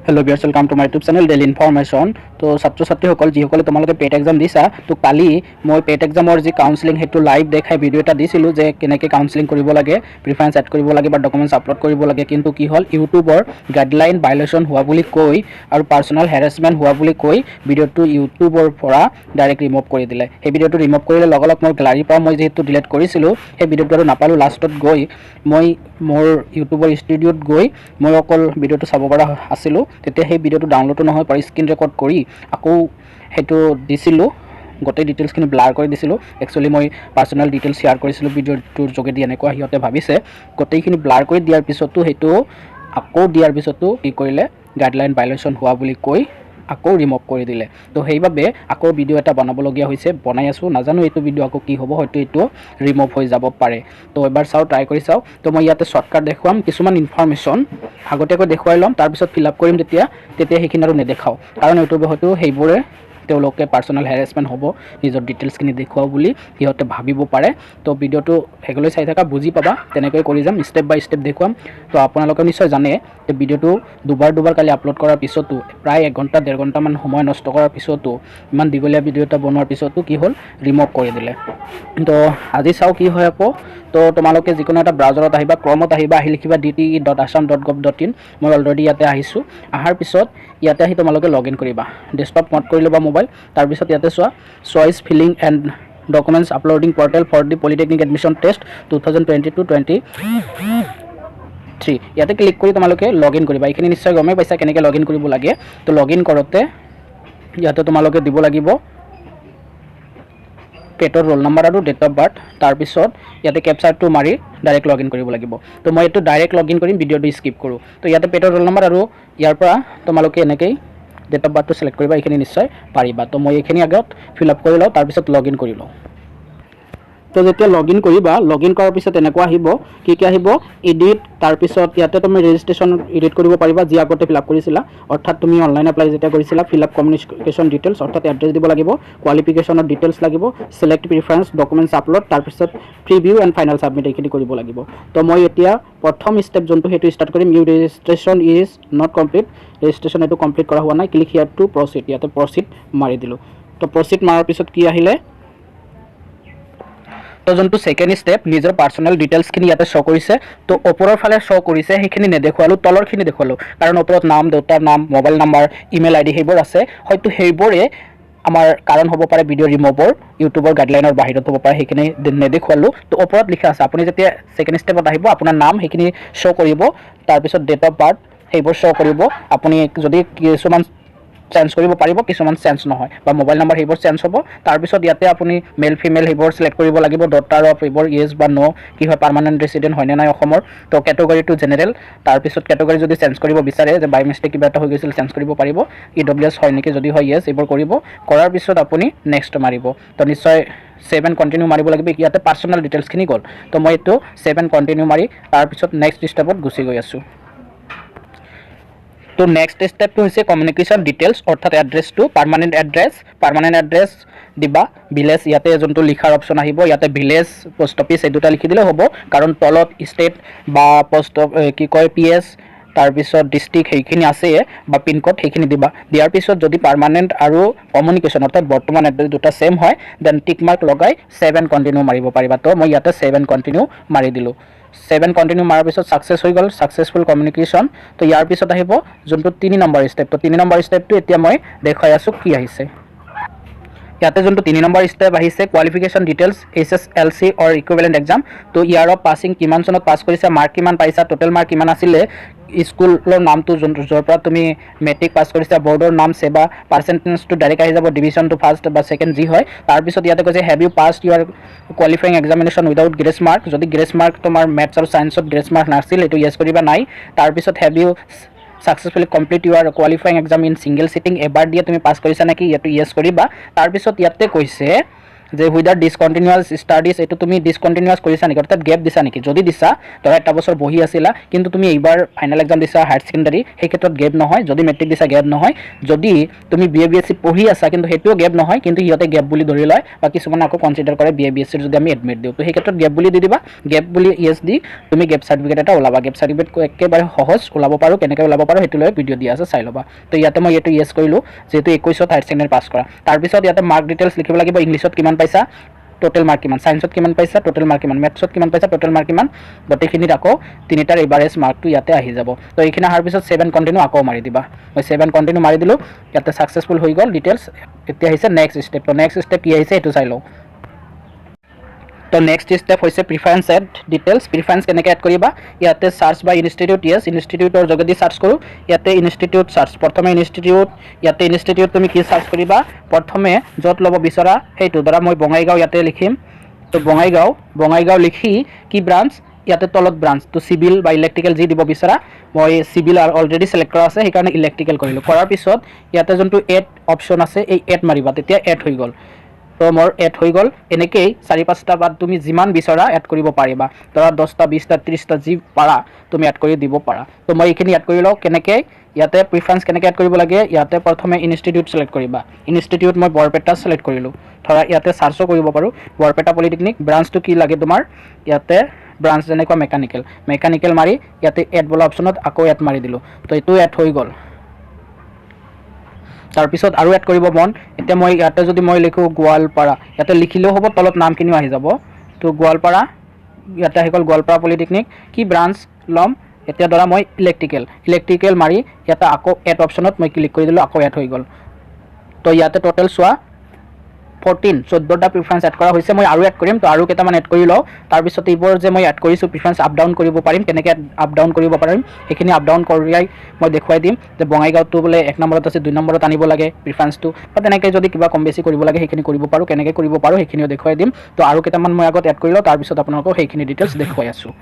Hello viewers welcome to my YouTube channel daily information. तो ছাত্ৰ ছাত্ৰীসকল যিসকলে তোমালোকে পেট এক্সাম দিছা তো কালি মই পেট এক্সামৰ যি কাউন্সেলিং হেতু লাইভ দেখাই ভিডিও এটা দিছিলো যে কেনেকৈ কাউন্সেলিং কৰিব লাগে, প্ৰিফাৰেন্স এড কৰিব লাগে বা ডকুমেন্টছ আপলোড কৰিব লাগে, কিন্তু কি হ'ল ইউটিউবৰ গাইডলাইন ভায়োলেশ্যন হোৱা বুলি কৈ আৰু পাৰ্সোনাল হেৰাসমেন্ট হোৱা বুলি কৈ ভিডিওটো ইউটিউবৰ পৰা ডাইৰেক্ট ৰিমুভ কৰি দিলে। সেই ভিডিওটো ৰিমুভ কৰিলে লগ লগ মই গ্যালাৰীৰ পৰা মই যেহেতু ডিলিট কৰিছিলো সেই ভিডিওটো আৰু নাপালো। লাষ্টত গৈ মই মোৰ ইউটিউবৰ ষ্টুডিঅ'ত গৈ মই অকল ভিডিওটো চাব পৰা আছিলো। তেতিয়া সেই ভিডিওটো ডাউনলোড নহয় পাৰি স্ক্ৰীন ৰেকৰ্ড কৰি আকৌ হেতু দিছিলো, গোটেই ডিটেইলছখিনি ব্লাৰ কৰি দিছিলো। একচুয়ালি মই পাৰ্সোনাল ডিটেইলছ শেয়াৰ কৰিছিলো ভিডিওটোৰ যোগেদি, এনেকুৱা হিয়তে ভাবিছে গোটেইখিনি ব্লাৰ কৰি দিয়াৰ পিছতো হেতু আকৌ দিয়াৰ পিছতো কি কৰিলে গাইডলাইন ভায়োলেশ্যন হোৱা বুলি কৈ আকৌ ৰিমুভ কৰি দিলে। তো সেইভাবে আকৌ ভিডিও এটা বনাবলগীয়া হৈছে, বনাই আছো। নাজানো এইটো ভিডিও আকৌ কি হ'ব, হয়তো এইটো ৰিমুভ হৈ যাব পাৰে। তো এবাৰ চাও, ট্ৰাই কৰি চাও। তো মই ইয়াতে শৰ্টকাট দেখুৱাম, কিছুমান ইনফৰমেশ্যন আগতীয়াকৈ দেখুৱাই ল'ম, তাৰপিছত ফিল আপ কৰিম। তেতিয়া সেইখিনি আৰু নেদেখাও, কাৰণ ইউটিউবে হয়তো সেইবোৰে তেওঁলোকে পাৰ্সোনাল হেৰাসমেন্ট হ'ব নিজৰ ডিটেইলছখিনি দেখুৱাও বুলি সিহঁতে ভাবিব পাৰে। তো ভিডিওটো হেগলৈ চাই থাকা, বুজি পাবা। তেনেকৈ কৰি যাম, ষ্টেপ বাই ষ্টেপ দেখুৱাম। তো আপোনালোকে নিশ্চয় জানে যে ভিডিওটো দুবাৰ কালি আপলোড কৰাৰ পিছতো প্ৰায় 1 ঘণ্টা 1.5 ঘণ্টামান সময় নষ্ট কৰাৰ পিছতো ইমান দীঘলীয়া ভিডিও এটা বনোৱাৰ পিছতো কি হ'ল ৰিমুভ কৰি দিলে। তো আজি চাও কি হয় আকৌ। তো তোমালোকে যিকোনো এটা ব্ৰাউজাৰত আহিবা, ক্ৰমত আহিবা, আহি লিখিবা dt.assam.gov.in। মই অলৰেডি ইয়াতে আহিছোঁ। আহাৰ পিছত ইয়াতে আহি তোমালোকে লগ ইন কৰিবা, ডেস্কটপ মড কৰি ল'বা মোবাইল। তাৰপিছত ইয়াতে চোৱা choice filling and documents uploading portal for the polytechnic admission test 2022-23। ইয়াতে ক্লিক কৰি তোমালোকে লগ ইন কৰিবা। এইখিনি নিশ্চয় গমেই পাইছা কেনেকৈ লগ ইন কৰিব লাগে। তো লগ ইন কৰোঁতে ইয়াতে তোমালোকে দিব লাগিব পেটৰ ৰোল নম্বৰ আৰু ডেট অফ বাৰ্থ। তাৰপিছত ইয়াতে কেপচাৰটো মাৰি ডাইৰেক্ট লগ ইন কৰিব লাগিব। তো মই এইটো ডাইৰেক্ট লগ ইন কৰিম, ভিডিওটো স্কিপ কৰোঁ। তো ইয়াতে পেটৰ ৰোল নম্বৰ আৰু ইয়াৰ পৰা তোমালোকে এনেকৈ ডেট অফ বাৰ্থটো সিলেক্ট কৰিবা, এইখিনি নিশ্চয় পাৰিবা। তো মই এইখিনি আগত ফিল আপ কৰি লওঁ, তাৰপিছত লগ ইন কৰি লওঁ। তো যেতিয়া লগ ইন কৰিবা, লগ ইন কৰাৰ পিছত এনেকুৱা আহিব, কি আহিব এডিট। তাৰপিছত ইয়াতে তুমি ৰেজিষ্ট্ৰেশ্যন এডিট কৰিব পাৰিবা যি আগতে ফিল আপ কৰিছিলা, অৰ্থাৎ তুমি অনলাইন এপ্লাই যেতিয়া কৰিছিলা। ফিল আপ কমিউনিকেশ্যন ডিটেইলছ, অৰ্থাৎ এড্ৰেছ দিব লাগিব, কোৱালিফিকেশ্যনৰ ডিটেইলছ লাগিব, চিলেক্ট প্ৰিফাৰেন্স, ডকুমেণ্টছ আপলোড, তাৰপিছত প্ৰিভিউ এণ্ড ফাইনেল ছাবমিট এইখিনি কৰিব লাগিব। তো মই এতিয়া প্ৰথম ষ্টেপ যোনটো সেইটো ষ্টাৰ্ট কৰিম। You registration is not complete, registration এইটো কমপ্লিট কৰা হোৱা নাই। ক্লিক হিয়াৰ টু প্ৰচিড, ইয়াতে প্ৰচিড মাৰি দিলোঁ। তো প্ৰচিড মাৰাৰ পিছত কি আহিলে, তো যোনটো সেকেন্ড স্টেপ নিজৰ পাৰ্সোনাল ডিটেইলছখিনি ইয়াতে শ্ব' কৰিছে। তো ওপৰৰ ফালে শ্ব' কৰিছে সেইখিনি নেদেখুৱালোঁ, তলৰখিনি দেখুৱালোঁ, কাৰণ ওপৰত নাম, দেউতাৰ নাম, মোবাইল নাম্বাৰ, ইমেইল আইডি সেইবোৰ আছে। হয়তো সেইবোৰে আমাৰ কাৰণ হ'ব পাৰে ভিডিঅ' ৰিমুভৰ, ইউটিউবৰ গাইডলাইনৰ বাহিৰত হ'ব পাৰে, সেইখিনি নেদেখুৱালোঁ। তো ওপৰত লিখা আছে, আপুনি যেতিয়া সেকেন্ড ষ্টেপত আহিব আপোনাৰ নাম সেইখিনি শ্ব' কৰিব, তাৰপিছত ডেট অফ বাৰ্থ সেইবোৰ শ্ব' কৰিব। আপুনি যদি কিছুমান চেঞ্জ কৰিব পাৰিব, কিছুমান চেঞ্জ নহয়, বা মোবাইল নাম্বাৰ সেইবোৰ চেঞ্জ হ'ব। তাৰপিছত ইয়াতে আপুনি মেল ফিমেল সেইবোৰ চিলেক্ট কৰিব লাগিব, ডটাৰ অফ এইবোৰ ইয়েছ বা ন', কি হয় পাৰ্মানেণ্ট ৰেচিডেণ্ট হয়নে নাই অসমৰ। তো কেটেগৰীটো জেনেৰেল। তাৰপিছত কেটেগৰী যদি চেঞ্জ কৰিব বিচাৰে, যে বাই মিষ্টেক কিবা এটা হৈ গৈছিল চেঞ্জ কৰিব পাৰিব, EWS হয় নেকি, যদি হয় ইয়েছ এইবোৰ কৰিব। কৰাৰ পিছত আপুনি নেক্সট মাৰিব। তো নিশ্চয় সেভ এণ্ড কণ্টিনিউ মাৰিব লাগিব। ইয়াতে পাৰ্সোনাল ডিটেইলছখিনি গ'ল। তো মই এইটো সেভ এণ্ড কণ্টিনিউ মাৰি তাৰপিছত নেক্সট ষ্টেপত গুচি গৈ আছোঁ। তো নেক্সট ষ্টেপটো হৈছে কমিউনিকেশ্যন ডিটেইলছ, অৰ্থাৎ এড্ৰেছটো পাৰ্মানেণ্ট এড্ৰেছ দিবা। ভিলেজ ইয়াতে যোনটো লিখাৰ অপশ্যন আহিব, ইয়াতে ভিলেজ, পোষ্ট অফিচ এই দুটা লিখি দিলে হ'ব, কাৰণ তলত ষ্টেট বা কি কয় PS, তাৰপিছত ডিষ্ট্ৰিক্ট সেইখিনি আছে, বা পিনক'ড সেইখিনি দিবা। দিয়াৰ পিছত যদি পাৰ্মানেণ্ট আৰু কমিউনিকেশ্যন অৰ্থাৎ বৰ্তমান এড্ৰেছ দুটা ছেম হয়, দেন টিক মাৰ্ক লগাই সেভ এণ্ড কণ্টিনিউ মাৰিব পাৰিবা। তো মই ইয়াতে সেভ এণ্ড কণ্টিনিউ মাৰি দিলোঁ। সেভ এণ্ড কণ্টিনিউ মাৰাৰ পিছত ছাকচেছ হৈ গ'ল, ছাকচেছফুল কমিউনিকেশ্যন। তো ইয়াৰ পিছত আহিব যোনটো 3 নম্বৰ ষ্টেপ। তো 3 নম্বৰ ষ্টেপটো এতিয়া মই দেখাই আছোঁ কি আহিছে। ইয়াতে যোনটো 3 নম্বৰ ষ্টেপ আহিছে, কোৱালিফিকেশ্যন ডিটেইলছ SSLC অৰ ইকুইভেলেণ্ট এক্সাম। তো ইয়াৰ পাছিং কিমান চনত পাছ কৰিছা, মাৰ্ক কিমান পাইছা, টোটেল মাৰ্ক কিমান আছিলে, স্কুলৰ নামটো য'ৰ পৰা তুমি মেট্ৰিক পাছ কৰিছা, বৰ্ডৰ নাম, সেৱা, পাৰ্চেণ্টেজটো ডাইৰেক্ট আহি যাব, ডিভিজনটো ফাৰ্ষ্ট বা ছেকেণ্ড যি হয়। তাৰপিছত ইয়াতে কৈছে have you passed your qualifying examination without grace mark. যদি গ্ৰেছ মাৰ্ক তোমাৰ মেথছ আৰু ছায়েন্সত গ্ৰেছ মাৰ্ক নাছিল, এইটো ইয়েছ কৰিবা, নাই। তাৰপিছত have you successfully complete your qualifying exam in single sitting, এবাৰ দিয়ে তুমি পাছ কৰিছা নেকি, ইয়াতো ইয়েছ কৰিবা। তাৰপিছত ইয়াতে কৈছে যে উইদাউট ডিসকণ্টিনিউৱাছ ষ্টাডিজ এইটো তুমি ডিসকণ্টিনিউৱাছ কৰিছা নেকি, অৰ্থাৎ গেপ দিছা নেকি। যদি দিছা ধৰা এটা বছৰ বহি আছিলা কিন্তু তুমি এইবাৰ ফাইনেল এক্সাম দিছা হায়াৰ ছেকেণ্ডাৰী, সেই ক্ষেত্ৰত গেপ নহয়। যদি মেট্ৰিক দিছা গেপ নহয়। যদি তুমি BA BSc পঢ়ি আছা কিন্তু সেইটোও গেপ নহয়, কিন্তু সিহঁতে গেপ বুলি ধৰি লয় বা কিছুমানে আকৌ কনচিডাৰ কৰে BA BScৰ যদি আমি এডমিট দিওঁ, তো সেই ক্ষেত্ৰত গেপ বুলি দি দিবা। গেপ বুলি ইয়েছ দি তুমি গেপ চাৰ্টিফিকেট এটা ওলাবা। গেপ চাৰ্টিফিকেট একেবাৰে সহজ, ওলাব পাৰোঁ, কেনেকৈ ওলাব পাৰোঁ সেইটো লৈ ভিডিঅ' দিয়া আছে, চাই ল'বা। তো ইয়াতে মই এইটো ইয়েছ কৰিলোঁ, যিহেতু 21ত হায়াৰ ছেকেণ্ডাৰী পাছ কৰা। তাৰপিছত ইয়াতে মাৰ্ক ডিটেইলছ লিখিব লাগিব। ইংলিছত কিমান পাইছা, টোটেল মাৰ্ক কিমান, ছায়েন্সত কিমান পাইছা, টোটেল মাৰ্ক কিমান, মেথছত কিমান পাইছা, টোটেল মাৰ্ক কিমান, গোটেইখিনিত আকৌ তিনিটাৰ এভাৰেজ মাৰ্কটো ইয়াতে আহি যাব। তো এইখিনি অহাৰ পিছত 7 কণ্টিনিউ আকৌ মাৰি দিবা। মই 7 কণ্টিনিউ মাৰি দিলোঁ, ইয়াতে ছাকচেছফুল হৈ গ'ল ডিটেইলছ। এতিয়া আহিছে নেক্সট ষ্টেপ। তো নেক্সট ষ্টেপ কি আহিছে সেইটো চাই লওঁ। তো নেক্সট ষ্টেপ হৈছে প্ৰিফাৰেঞ্চ এড ডিটেইলছ। প্ৰিফাৰেঞ্চ কেনেকৈ এড কৰিবা, ইয়াতে চাৰ্চ বাই ইনষ্টিটিউট, ইয়েছ ইনষ্টিটিউটৰ যোগেদি চাৰ্চ কৰোঁ। ইয়াতে ইনষ্টিটিউট চাৰ্চ, প্ৰথমে ইনষ্টিটিউট, ইয়াতে ইনষ্টিটিউট তুমি কি চাৰ্চ কৰিবা, প্ৰথমে য'ত ল'ব বিচৰা সেইটো, ধৰা মই বঙাইগাঁও ইয়াতে লিখিম। তো বঙাইগাঁও লিখি কি ব্ৰাঞ্চ, ইয়াতে তলত ব্ৰাঞ্চ, তো চিভিল বা ইলেক্ট্ৰিকেল যি দিব বিচৰা। মই চিভিল অলৰেডি চিলেক্ট কৰা আছে, সেইকাৰণে ইলেক্ট্ৰিকেল কৰিলোঁ। কৰাৰ পিছত ইয়াতে যোনটো এড অপশ্যন আছে, এই এড মাৰিবা, তেতিয়া এড হৈ গ'ল। তো মোৰ এড হৈ গ'ল। এনেকেই 4-5টা বা তুমি যিমান বিচৰা এড কৰিব পাৰিবা। ধৰা 10টা 20টা 30টা যি পাৰা তুমি এড কৰি দিব পাৰা। তো মই এইখিনি এড কৰি লওঁ। কেনেকৈ, ইয়াতে প্ৰিফাৰেঞ্চ কেনেকৈ এড কৰিব লাগে, ইয়াতে প্ৰথমে ইনষ্টিটিউট চিলেক্ট কৰিবা। ইনষ্টিটিউট মই বৰপেটা চিলেক্ট কৰিলোঁ। ধৰা ইয়াতে চাৰ্চো কৰিব পাৰোঁ, বৰপেটা পলিটেকনিক। ব্ৰাঞ্চটো কি লাগে তোমাৰ, ইয়াতে ব্ৰাঞ্চ যেনেকুৱা মেকানিকেল মাৰি ইয়াতে এড বোলা অপশ্যনত আকৌ এড মাৰি দিলোঁ। তো এইটো এড হৈ গ'ল। তাৰপিছত আৰু এড কৰিব মন, এতিয়া মই ইয়াতে যদি মই লিখোঁ গোৱালপাৰা, ইয়াতে লিখিলেও হ'ব, তলত নামখিনিও আহি যাব। তো গোৱালপাৰা, ইয়াতে আহি গ'ল গোৱালপাৰা পলিটেকনিক। কি ব্ৰাঞ্চ ল'ম, এতিয়া ধৰা মই ইলেক্ট্ৰিকেল মাৰি ইয়াতে আকৌ এড অপশ্যনত মই ক্লিক কৰি দিলোঁ, আকৌ এড হৈ গ'ল। তো ইয়াতে টোটেল চোৱা 14টা প্ৰিফাৰেঞ্চ এড কৰা হৈছে। মই আৰু এড কৰিম, তো আৰু কেইটামান এড কৰি লওঁ। তাৰপিছত এইবোৰ যে মই এড কৰিছোঁ প্ৰিফাৰেঞ্চ আপ ডাউন কৰিব পাৰিম। কেনেকৈ আপ ডাউন কৰিব পাৰিম সেইখিনি আপ ডাউন কৰিয়াই মই দেখুৱাই দিম, যে বঙাইগাঁৱটো বোলে 1 নম্বৰত আছে, 2 নম্বৰত আনিব লাগে প্ৰিফাৰেঞ্চটো, বা তেনেকৈ যদি কিবা কম বেছি কৰিব লাগে সেইখিনি কৰিব পাৰোঁ। কেনেকৈ কৰিব পাৰোঁ সেইখিনিও দেখুৱাই দিম। তো আৰু কেইটামান মই আগত এড কৰি লওঁ, তাৰপিছত আপোনালোকক সেইখিনি ডিটেইলছ দেখুৱাই আছোঁ।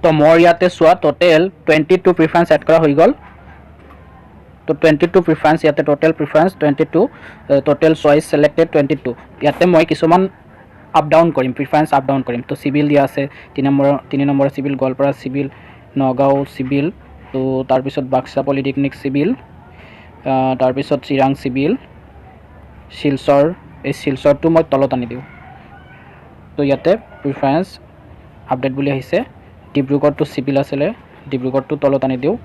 তো মোৰ ইয়াতে চোৱা টোটেল 22 প্ৰিফাৰেঞ্চ এড কৰা হৈ গ'ল। তো 22 প্ৰিফাৰেঞ্চ, ইয়াতে total preference 22, total choice selected 22। ইয়াতে মই কিছুমান আপ ডাউন কৰিম, প্ৰিফাৰেঞ্চ আপ ডাউন কৰিম। তো চিভিল দিয়া আছে, 3 number civil, Goalpara civil, Nagaon civil, তো তাৰপিছত বাক্সা পলিটেকনিক চিভিল, তাৰপিছত চিৰাং চিভিল, শিলচৰ, এই শিলচৰটো মই তলত আনি দিওঁ। তো ইয়াতে প্ৰিফাৰেঞ্চ আপডেট বুলি আহিছে। ডিব্ৰুগড়টো চিভিল আছিলে, ডিব্ৰুগড়টো তলত আনি দিওঁ।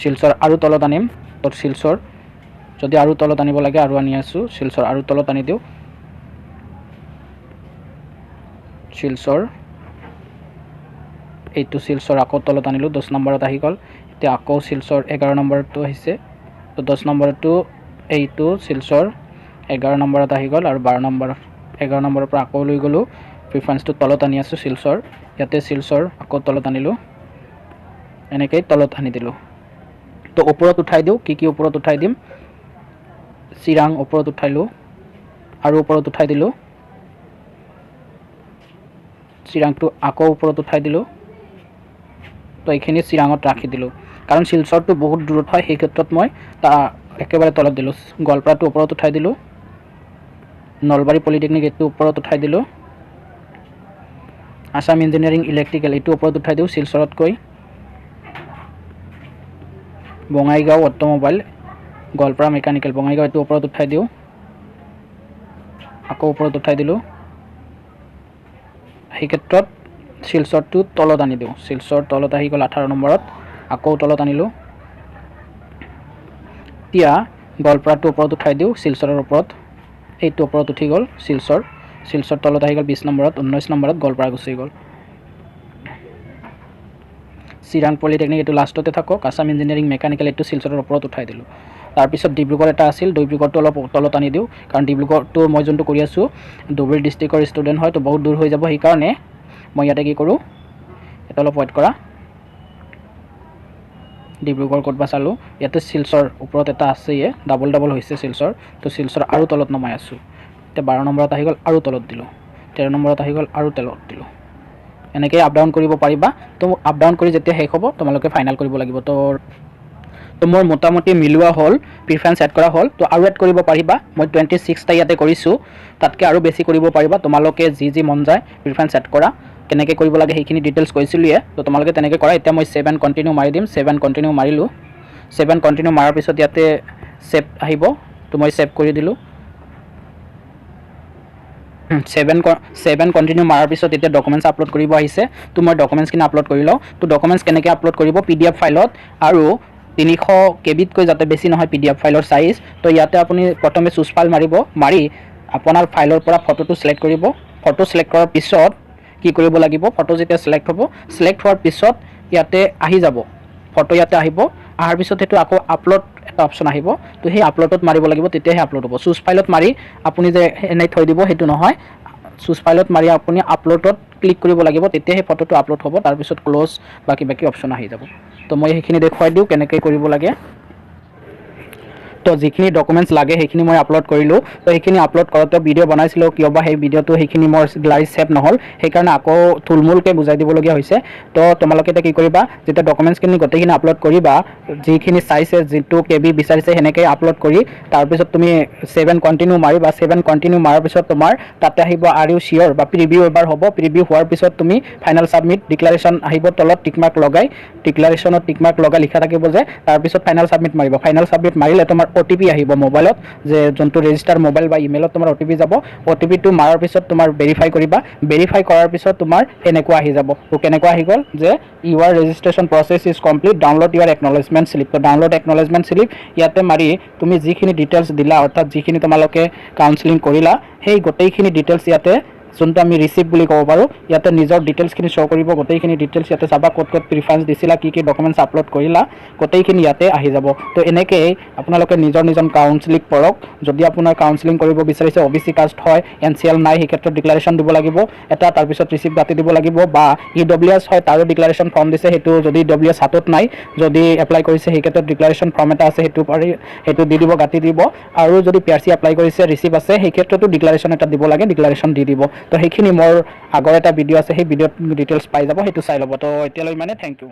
শিলচৰ আৰু তলত আনিম, তো শিলচৰ যদি আৰু তলত আনিব লাগে আৰু আনি আছোঁ, শিলচৰ আৰু তলত আনি দিওঁ। শিলচৰ, এইটো শিলচৰ আকৌ তলত আনিলোঁ, 10 নম্বৰত আহি গ'ল। এতিয়া আকৌ শিলচৰ 11 নম্বৰটো আহিছে, তো 10 নম্বৰটো এইটো শিলচৰ 11 নম্বৰত আহি গ'ল। আৰু 11 নম্বৰৰ পৰা আকৌ লৈ গ'লোঁ, প্ৰিফাৰেঞ্চটো তলত আনি আছোঁ শিলচৰ। ইয়াতে শিলচৰ আকৌ তলত আনিলোঁ, এনেকৈ তলত আনি দিলোঁ। তো ওপৰত উঠাই দিওঁ, কি ওপৰত উঠাই দিম, চিৰাং ওপৰত উঠাইলোঁ, আৰু ওপৰত উঠাই দিলোঁ, চিৰাংটো আকৌ ওপৰত উঠাই দিলোঁ। তো এইখিনি চিৰাঙত ৰাখি দিলোঁ, কাৰণ শিলচৰটো বহুত দূৰত হয়, সেই ক্ষেত্ৰত মই একেবাৰে তলত দিলোঁ। গোৱালপাৰাটো ওপৰত উঠাই দিলোঁ, নলবাৰী পলিটেকনিক এইটো ওপৰত উঠাই দিলোঁ, আসাম ইঞ্জিনিয়াৰিং ইলেক্ট্ৰিকেল এইটো ওপৰত উঠাই দিওঁ শিলচৰতকৈ, বঙাইগাঁও অটোমোবাইল, গোৱালপাৰা মেকানিকেল, বঙাইগাঁও এইটো ওপৰত উঠাই দিওঁ, আকৌ ওপৰত উঠাই দিলোঁ। সেই ক্ষেত্ৰত শিলচৰটো তলত আনি দিওঁ, শিলচৰ তলত আহি গ'ল 18 নম্বৰত, আকৌ তলত আনিলোঁ। এতিয়া গোৱালপাৰাটো ওপৰত উঠাই দিওঁ, শিলচৰৰ ওপৰত, এইটো ওপৰত উঠি গ'ল শিলচৰ তলত আহি গ'ল 20 নম্বৰত, 19 নম্বৰত গোৱালপাৰা গুচি গ'ল। চিৰাং পলিটেকনিক এইটো লাষ্টতে থাকক, আসাম ইঞ্জিনিয়াৰিং মেকানিকেল এইটো শিলচৰৰ ওপৰত উঠাই দিলোঁ। তাৰপিছত ডিব্ৰুগড় এটা আছিল, ডিব্ৰুগড়টো অলপ তলত আনি দিওঁ, কাৰণ ডিব্ৰুগড়টো মই যোনটো কৰি আছোঁ ধুবুৰী ডিষ্ট্ৰিক্টৰ ষ্টুডেণ্ট হয়, তো বহুত দূৰ হৈ যাব, সেইকাৰণে মই ইয়াতে কি কৰোঁ, এটা অলপ ৱেইট কৰা, ডিব্ৰুগড় ক'ত বা চালোঁ, ইয়াতে শিলচৰ ওপৰত এটা আছেয়ে, ডাবল হৈছে শিলচৰ, তো শিলচৰ আৰু তলত নমাই আছোঁ। এতিয়া 12 নম্বৰত আহি গ'ল, আৰু তলত দিলোঁ, 13 নম্বৰত আহি গ'ল, আৰু তলত দিলোঁ। এনেকৈ আপ ডাউন কৰিব পাৰিবা। তো আপ ডাউন কৰি যেতিয়া শেষ হ'ব তোমালোকে ফাইনেল কৰিব লাগিব। তো তো মোৰ মোটামুটি মিলোৱা হ'ল প্ৰিফাৰেন্স এড কৰা হ'ল। তো আৰু এড কৰিব পাৰিবা, মই 26টা ইয়াতে কৰিছোঁ, তাতকৈ আৰু বেছি কৰিব পাৰিবা, তোমালোকে যি মন যায় প্ৰিফাৰেন্স এড কৰা। কেনেকৈ কৰিব লাগে সেইখিনি ডিটেইলছ কৈছিলোঁৱে, তো তোমালোকে তেনেকৈ কৰা। এতিয়া মই সেভ এণ্ড কণ্টিনিউ মাৰি দিম, সেভ এণ্ড কণ্টিনিউ মাৰিলোঁ। সেভ এণ্ড কণ্টিনিউ মাৰাৰ পিছত ইয়াতে সেভ আহিব, তো মই সেভ কৰি দিলোঁ। সেভ এণ্ড কণ্টিনিউ মাৰাৰ পিছত এতিয়া ডকুমেণ্টছ আপলোড কৰিব আহিছে, তো মই ডকুমেণ্টছখিনি আপলোড কৰি লওঁ। তো ডকুমেণ্টছ কেনেকৈ আপলোড কৰিব, PDF ফাইলত, আৰু 300 KBতকৈ যাতে বেছি নহয় PDF ফাইলৰ চাইজ। তো ইয়াতে আপুনি প্ৰথমে চুজ ফাইল মাৰিব, মাৰি আপোনাৰ ফাইলৰ পৰা ফটোটো চিলেক্ট কৰিব। ফটো চিলেক্ট কৰাৰ পিছত কি কৰিব লাগিব, ফটো যেতিয়া চিলেক্ট হ'ব, চিলেক্ট হোৱাৰ পিছত ইয়াতে আহি যাব, ফটো ইয়াতে আহিব। অহাৰ পিছত সেইটো আকৌ আপলোড এটা অপশ্যন আহিব, তো সেই আপলোডত মাৰিব লাগিব, তেতিয়াহে আপলোড হ'ব। চুজ ফাইলত মাৰি আপুনি যে এনেই থৈ দিব সেইটো নহয়, চুজ ফাইলত মাৰি আপুনি আপলোডত ক্লিক কৰিব লাগিব, তেতিয়াহে ফটোটো আপলোড হ'ব। তাৰপিছত ক্ল'জ বা কিবা কিবি অপশ্যন আহি যাব। তো মই সেইখিনি দেখুৱাই দিওঁ কেনেকৈ কৰিব লাগে। তো যিখিনি ডকুমেণ্টছ লাগে সেইখিনি মই আপলোড কৰিলোঁ। তো সেইখিনি আপলোড কৰোঁতে ভিডিঅ' বনাইছিলোঁ, কিয় বা সেই ভিডিঅ'টো সেইখিনি মোৰ গ্লাইজ ছেভ নহ'ল, সেইকাৰণে আকৌ থুলমূলকৈ বুজাই দিবলগীয়া হৈছে। তো তোমালোকে এতিয়া কি কৰিবা, যেতিয়া ডকুমেণ্টছখিনি গোটেইখিনি আপলোড কৰিবা, যিখিনি চাইছে, যিটো KB বিচাৰিছে সেনেকৈ আপলোড কৰি তাৰপিছত তুমি সেভ এণ্ড কণ্টিনিউ মাৰিবা। সেভ এণ্ড কণ্টিনিউ মাৰাৰ পিছত তোমাৰ তাতে আহিব আৰ ইউ চিয়'ৰ বা প্ৰিভিউ এবাৰ হ'ব। প্ৰিভিউ হোৱাৰ পিছত তুমি ফাইনেল ছাবমিট ডিক্লাৰেশ্যন আহিব, তলত টিকমাৰ্ক লগাই, ডিক্লাৰেশ্যনত টিকমাৰ্ক লগাই লিখা থাকিব যে, তাৰপিছত ফাইনেল ছাবমিট মাৰিব। ফাইনেল ছাবমিট মাৰিলে তোমাৰ OTP আহিব মোবাইলত, যে যোনটো ৰেজিষ্টাৰ মোবাইল বা ইমেইলত তোমাৰ OTP যাব। OTPটো মাৰাৰ পিছত তোমাৰ ভেৰিফাই কৰিবা, ভেৰিফাই কৰাৰ পিছত তোমাৰ এনেকুৱা আহি যাব। তো কেনেকুৱা আহি গ'ল যে your registration process is complete, download your acknowledgement slip. তো ডাউনলোড একনলেজমেণ্ট শ্লিপ ইয়াতে মাৰি তুমি যিখিনি ডিটেইলছ দিলা, অৰ্থাৎ যিখিনি তোমালোকে কাউন্সেলিং কৰিলা, সেই গোটেইখিনি ডিটেইলছ ইয়াতে, যোনটো আমি ৰিচিপ্ট বুলি ক'ব পাৰোঁ, ইয়াতে নিজৰ ডিটেইলছখিনি শ্ব' কৰিব। গোটেইখিনি ডিটেইলছ ইয়াতে চাবা, ক'ত প্ৰিফাৰেন্স দিছিলা, কি ডকুমেণ্টছ আপলোড কৰিলা, গোটেইখিনি ইয়াতে আহি যাব। তো এনেকৈয়ে আপোনালোকে নিজৰ কাউন্সেলিং কৰক। যদি আপোনাৰ কাউন্সেলিং কৰিব বিচাৰিছে, OBC কাষ্ট হয়, NCL নাই, সেই ক্ষেত্ৰত ডিক্লাৰেশ্যন দিব লাগিব এটা, তাৰপিছত ৰিচিপ্ট কাটি দিব লাগিব, বা EWS হয় তাৰো ডিক্লাৰেশ্যন ফৰ্ম দিছে, সেইটো যদি EWS হাতত নাই, যদি এপ্লাই কৰিছে সেই ক্ষেত্ৰত ডিক্লাৰেশ্যন ফৰ্ম এটা আছে, সেইটো দি দিব, কাটি দিব। আৰু যদি PRC এপ্লাই কৰিছে, ৰিচিপ্ট আছে, সেই ক্ষেত্ৰতো ডিক্লাৰেশ্যন এটা দিব লাগে, ডিক্লাৰেশ্যন দি দিব। তো সেইখিনি মোৰ আগৰ এটা ভিডিঅ' আছে, সেই ভিডিঅ'ত ডিটেইলছ পাই যাব, সেইটো চাই ল'ব। তো এতিয়ালৈ মানে থেংক ইউ।